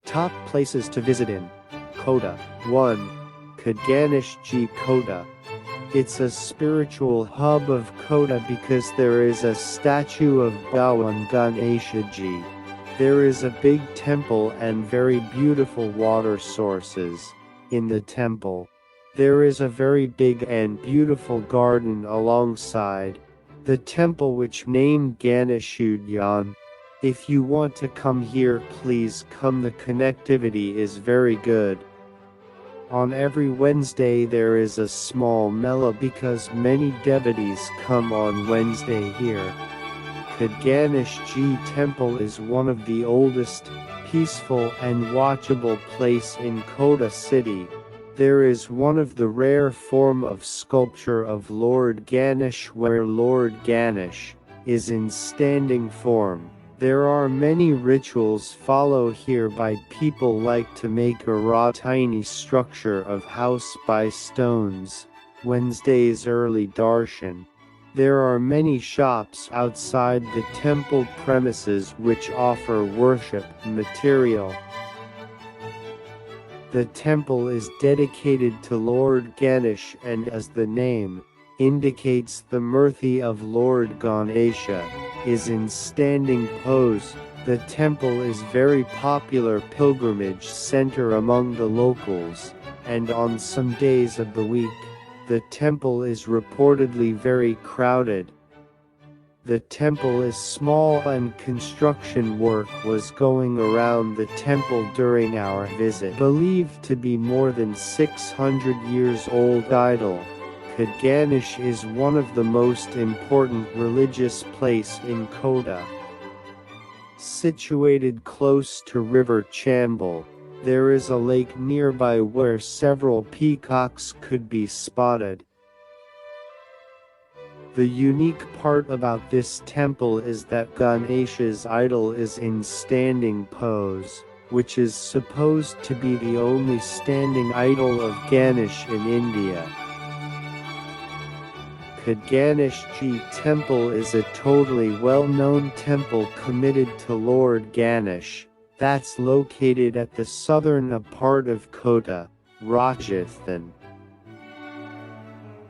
Top places to visit in Kota. 1. Kadganeshji Kota. It's a spiritual hub of Kota because there is a statue of Bhagwan Ganeshaji. There is a big temple and very beautiful water sources in the temple. There is a very big and beautiful garden alongside the temple which named Ganeshudyan. If you want to come here, please come. The connectivity is very good. On every Wednesday there is a small mela because many devotees come on Wednesday here. Kadganeshji Temple is one of the oldest, peaceful and watchable place in Kota city. There is one of the rare form of sculpture of Lord Ganesh where Lord Ganesh is in standing form. There are many rituals followed here by people like to make a tiny structure of house by stones. Wednesday's early darshan. There are many shops outside the temple premises which offer worship material. The temple is dedicated to Lord Ganesh and as the name indicates the Murthy of Lord Ganesha is in standing pose. The temple is very popular pilgrimage center among the locals, and on some days of the week, the temple is reportedly very crowded. The temple is small and construction work was going around the temple during our visit. Believed to be more than 600 years old idol. Kadganesh is one of the most important religious place in Kota. Situated close to River Chambal, there is a lake nearby where several peacocks could be spotted. The unique part about this temple is that Ganesha's idol is in standing pose, which is supposed to be the only standing idol of Ganesh in India. Kadganeshji Temple is a totally well-known temple committed to Lord Ganesh, that's located at the southern part of Kota, Rajasthan.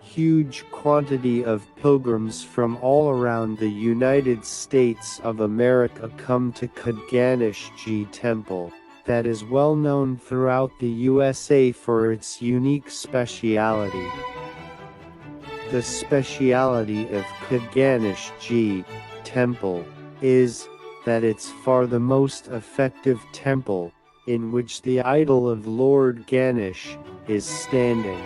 Huge quantity of pilgrims from all around the United States of America come to Kadganeshji Temple, that is well known throughout the USA for its unique speciality. The speciality of Kadganeshji Temple is that it's far the most effective temple in which the idol of Lord Ganesh is standing.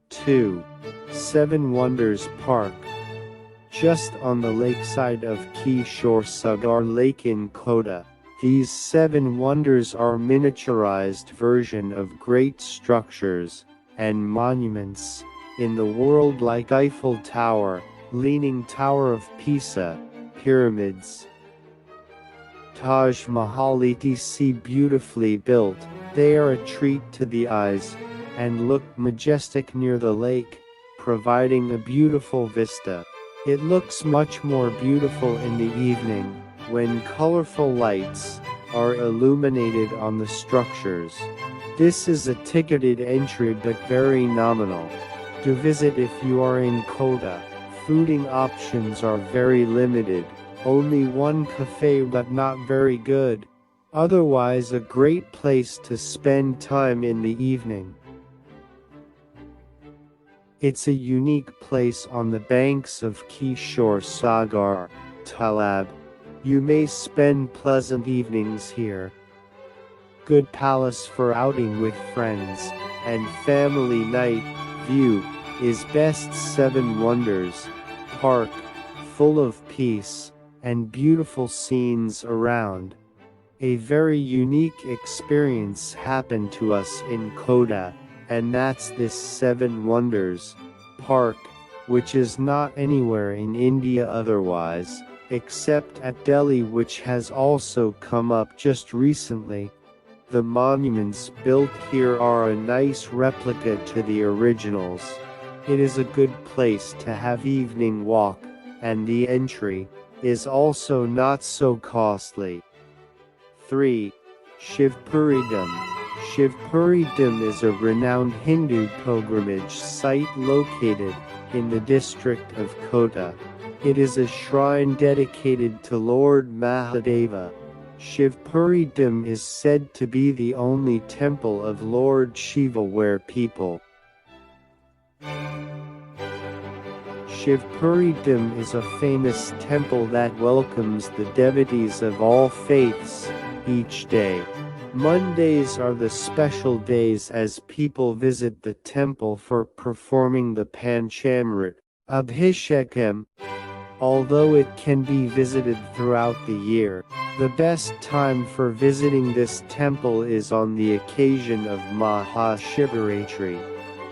Two, Seven Wonders Park. Just on the lakeside of Kishore Sagar Lake in Kota, these seven wonders are miniaturized version of great structures and monuments in the world like Eiffel Tower, Leaning Tower of Pisa, pyramids, Taj Mahal etc. Beautifully built, they are a treat to the eyes and look majestic near the lake, providing a beautiful vista. It looks much more beautiful in the evening, when colorful lights are illuminated on the structures. This is a ticketed entry but very nominal. To visit if you are in Kota, fooding options are very limited, only one cafe but not very good. Otherwise a great place to spend time in the evening. It's a unique place on the banks of Kishore Sagar, Talab. You may spend pleasant evenings here. Good palace for outing with friends, and family night. View is best. Seven Wonders Park, full of peace and beautiful scenes around. A very unique experience happened to us in Kota. And that's this Seven Wonders Park, which is not anywhere in India otherwise, except at Delhi, which has also come up just recently. The monuments built here are a nice replica to the originals. It is a good place to have evening walk, and the entry is also not so costly. 3. Shivpuridam. Shivpuridam is a renowned Hindu pilgrimage site located in the district of Kota. It is a shrine dedicated to Lord Mahadeva. Shivpuridam is said to be the only temple of Lord Shiva where people. Shivpuridam is a famous temple that welcomes the devotees of all faiths each day. Mondays are the special days as people visit the temple for performing the Panchamrit Abhishekam. Although it can be visited throughout the year, the best time for visiting this temple is on the occasion of Mahashivratri.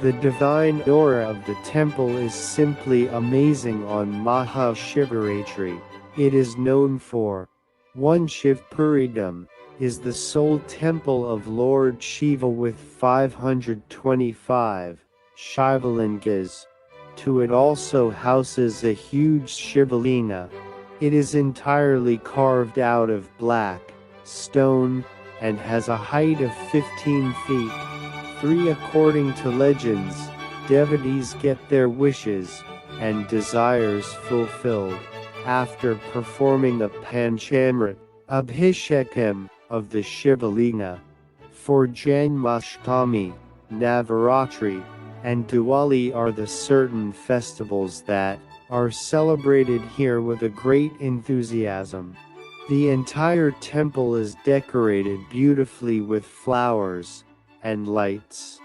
The divine aura of the temple is simply amazing on Mahashivratri. It is known for 1. Shivpuridam is the sole temple of Lord Shiva with 525 Shivalingas. 2. It also houses a huge Shivalinga. It is entirely carved out of black stone and has a height of 15 feet. 3. According to legends, devotees get their wishes and desires fulfilled after performing a Panchamrit Abhishekam of the Shivalinga. For Janmashtami, Navaratri, and Diwali are the certain festivals that are celebrated here with a great enthusiasm. The entire temple is decorated beautifully with flowers and lights.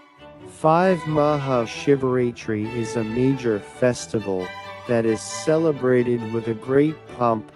5. Mahashivratri is a major festival that is celebrated with a great pomp.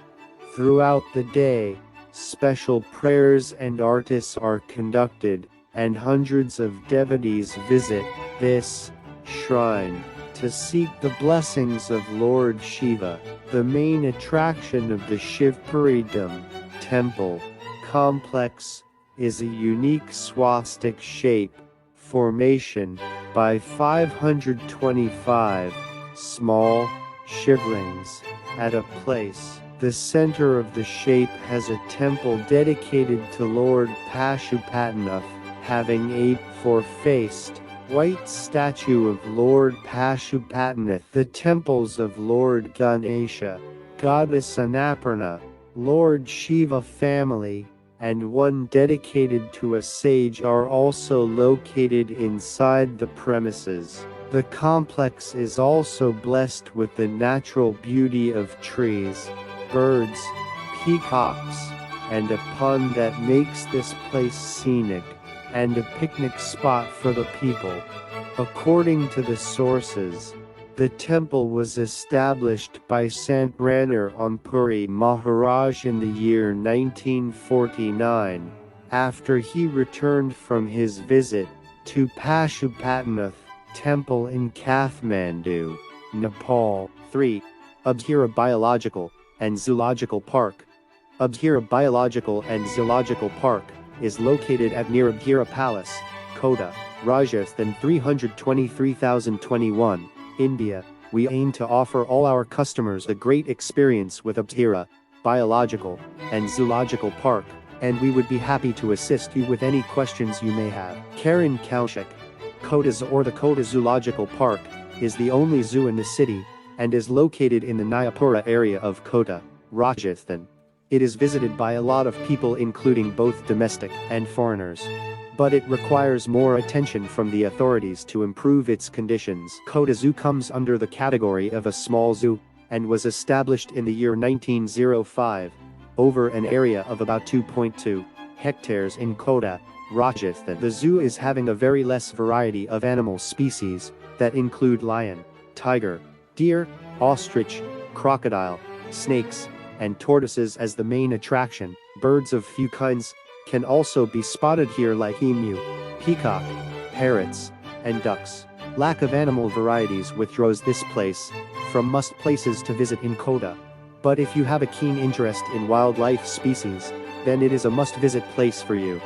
Throughout the day, special prayers and artis are conducted, and hundreds of devotees visit this shrine to seek the blessings of Lord Shiva. The main attraction of the Shivpuridam temple complex is a unique swastik shape formation by 525 small shivlings at a place. The center of the shape has a temple dedicated to Lord Pashupatinath, having a four-faced white statue of Lord Pashupatinath, the temples of Lord Ganesha, Goddess Annapurna, Lord Shiva family, and one dedicated to a sage are also located inside the premises. The complex is also blessed with the natural beauty of trees, birds, peacocks, and a pond that makes this place scenic and a picnic spot for the people. According to the sources, the temple was established by Sant Ranarpuri Maharaj in the year 1949, after he returned from his visit to Pashupatinath Temple in Kathmandu, Nepal. 3. Abhira Biological and Zoological Park. Abhira Biological and Zoological Park is located at near Abhira Palace, Kota, Rajasthan 323,021, India. We aim to offer all our customers a great experience with Abhira Biological and Zoological Park, and we would be happy to assist you with any questions you may have. Karan Kaushik. Kota or the Kota Zoological Park is the only zoo in the city and is located in the Nayapura area of Kota, Rajasthan. It is visited by a lot of people including both domestic and foreigners. But it requires more attention from the authorities to improve its conditions. Kota Zoo comes under the category of a small zoo, and was established in the year 1905, over an area of about 2.2 hectares in Kota, Rajasthan. The zoo is having a very less variety of animal species, that include lion, tiger, deer, ostrich, crocodile, snakes, and tortoises as the main attraction. Birds of few kinds can also be spotted here like emu, peacock, parrots, and ducks. Lack of animal varieties withdraws this place from must places to visit in Kota. But if you have a keen interest in wildlife species, then it is a must-visit place for you.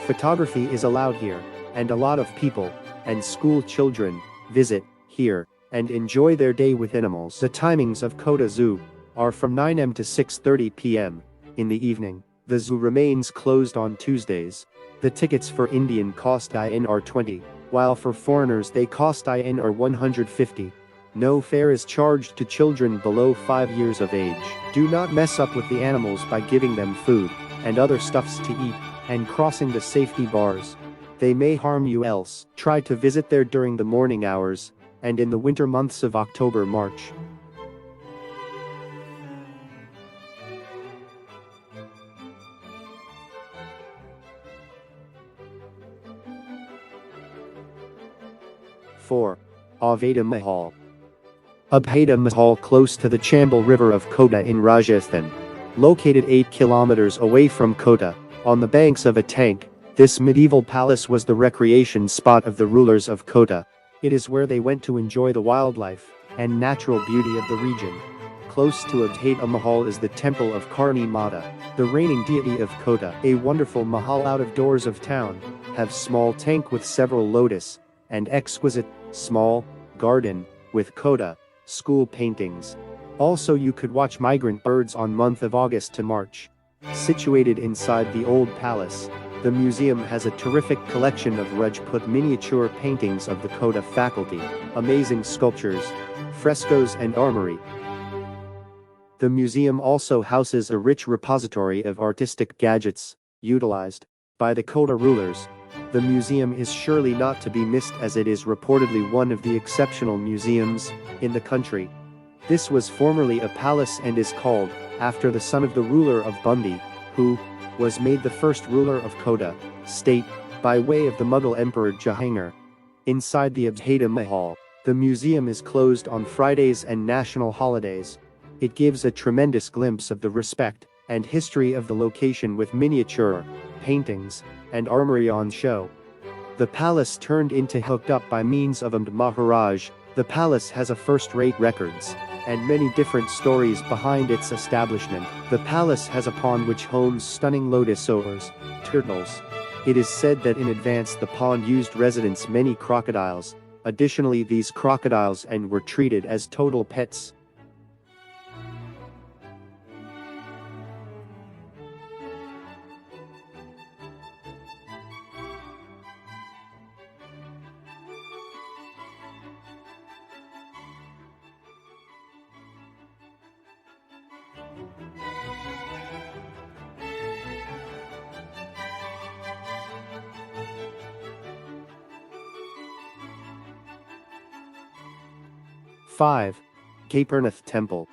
Photography is allowed here, and a lot of people and school children visit here and enjoy their day with animals. The timings of Kota Zoo are from 9 am to 6:30 p.m. in the evening. The zoo remains closed on Tuesdays. The tickets for Indian cost INR 20, while for foreigners they cost INR 150. No fare is charged to children below 5 years of age. Do not mess up with the animals by giving them food and other stuffs to eat and crossing the safety bars. They may harm you else. Try to visit there during the morning hours and in the winter months of October-March. Four. Aveda Mahal. Abheda Mahal, close to the Chambal River of Kota in Rajasthan. Located 8 kilometers away from Kota, on the banks of a tank, this medieval palace was the recreation spot of the rulers of Kota. It is where they went to enjoy the wildlife and natural beauty of the region. Close to Abheda Mahal is the temple of Karni Mata, the reigning deity of Kota. A wonderful mahal out of doors of town, have small tank with several lotus, and exquisite, small, garden, with Kota, school paintings. Also you could watch migrant birds on month of August to March. Situated inside the old palace, the museum has a terrific collection of Rajput miniature paintings of the Kota faculty, amazing sculptures, frescoes and armory. The museum also houses a rich repository of artistic gadgets, utilized by the Kota rulers. The museum is surely not to be missed as it is reportedly one of the exceptional museums in the country. This was formerly a palace and is called after the son of the ruler of Bundi, who was made the first ruler of Kota state by way of the Mughal Emperor Jahangir. Inside the Abheda Mahal, the museum is closed on Fridays and national holidays. It gives a tremendous glimpse of the respect and history of the location with miniature paintings and armory on show. The palace turned into hooked up by means of Ahmed Maharaj. The palace has a first-rate records and many different stories behind its establishment. The palace has a pond which homes stunning lotus oars, turtles. It is said that in advance the pond used residents many crocodiles. Additionally, these crocodiles and were treated as total pets. Five. Kedarnath Temple.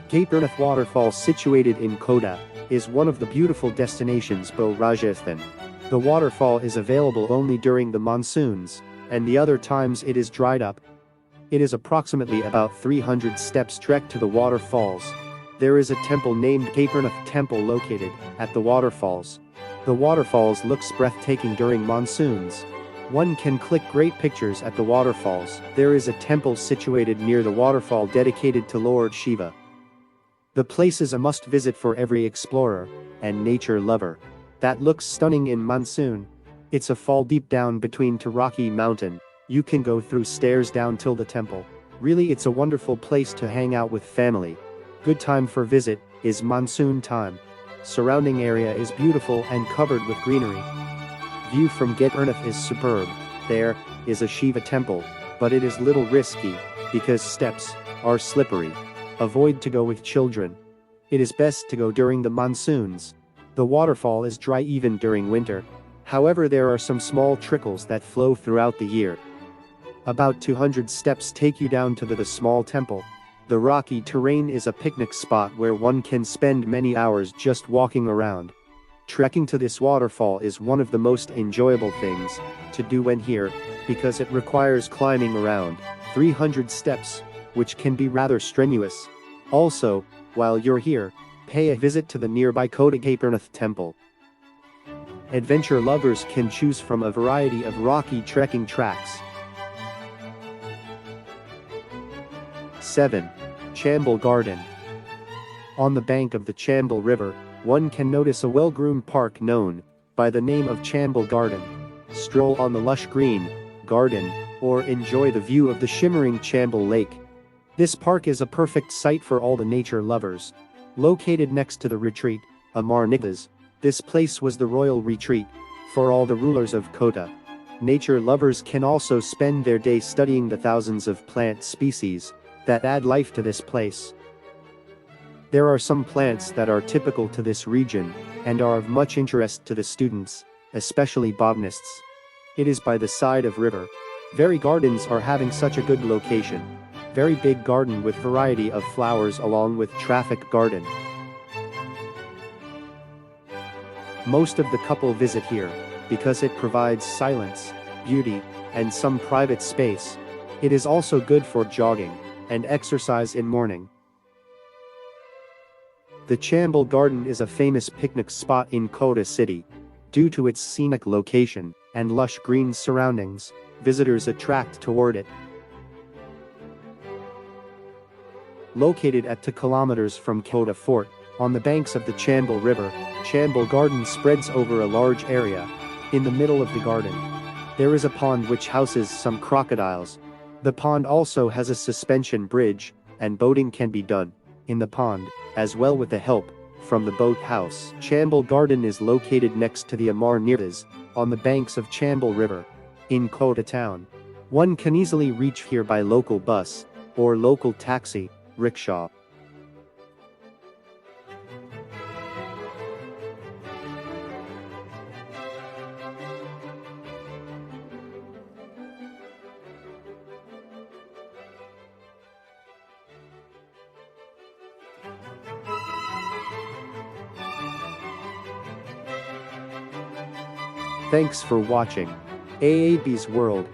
Kedarnath waterfall, situated in Kota, is one of the beautiful destinations of Rajasthan. The waterfall is available only during the monsoons, and the other times it is dried up. It is approximately about 300 steps trek to the waterfalls. There is a temple named Kedarnath Temple located at the waterfalls. The waterfalls looks breathtaking during monsoons. One can click great pictures at the waterfalls. There is a temple situated near the waterfall dedicated to Lord Shiva. The place is a must visit for every explorer and nature lover. That looks stunning in monsoon. It's a fall deep down between to Rocky Mountain. You can go through stairs down till the temple. Really, it's a wonderful place to hang out with family. Good time for visit is monsoon time. Surrounding area is beautiful and covered with greenery. View from Kedarnath is superb. There is a Shiva temple, but it is little risky because steps are slippery. Avoid to go with children. It is best to go during the monsoons. The waterfall is dry even during winter. However, there are some small trickles that flow throughout the year. About 200 steps take you down to the small temple. The rocky terrain is a picnic spot where one can spend many hours just walking around. Trekking to this waterfall is one of the most enjoyable things to do when here, because it requires climbing around 300 steps, which can be rather strenuous. Also, while you're here, pay a visit to the nearby Kota Kedarnath Temple. Adventure lovers can choose from a variety of rocky trekking tracks. 7. Chambal Garden. On the bank of the Chambal River, one can notice a well-groomed park known by the name of Chambal Garden. Stroll on the lush green garden, or enjoy the view of the shimmering Chambal Lake. This park is a perfect site for all the nature lovers. Located next to the retreat, Amar Nightas, this place was the royal retreat for all the rulers of Kota. Nature lovers can also spend their day studying the thousands of plant species that add life to this place. There are some plants that are typical to this region and are of much interest to the students, especially botanists. It is by the side of river. Very gardens are having such a good location. Very big garden with variety of flowers along with traffic garden. Most of the couple visit here because it provides silence, beauty, and some private space. It is also good for jogging and exercise in morning. The Chambal Garden is a famous picnic spot in Kota city. Due to its scenic location and lush green surroundings, visitors attract toward it. Located at 2 kilometers from Kota Fort, on the banks of the Chambal River, Chambal Garden spreads over a large area. In the middle of the garden, there is a pond which houses some crocodiles. The pond also has a suspension bridge, and boating can be done in the pond, as well with the help from the boat house. Chambal Garden is located next to the Amar Nightas, on the banks of Chambal River, in Kota town. One can easily reach here by local bus, or local taxi, rickshaw. Thanks for watching AAB's World.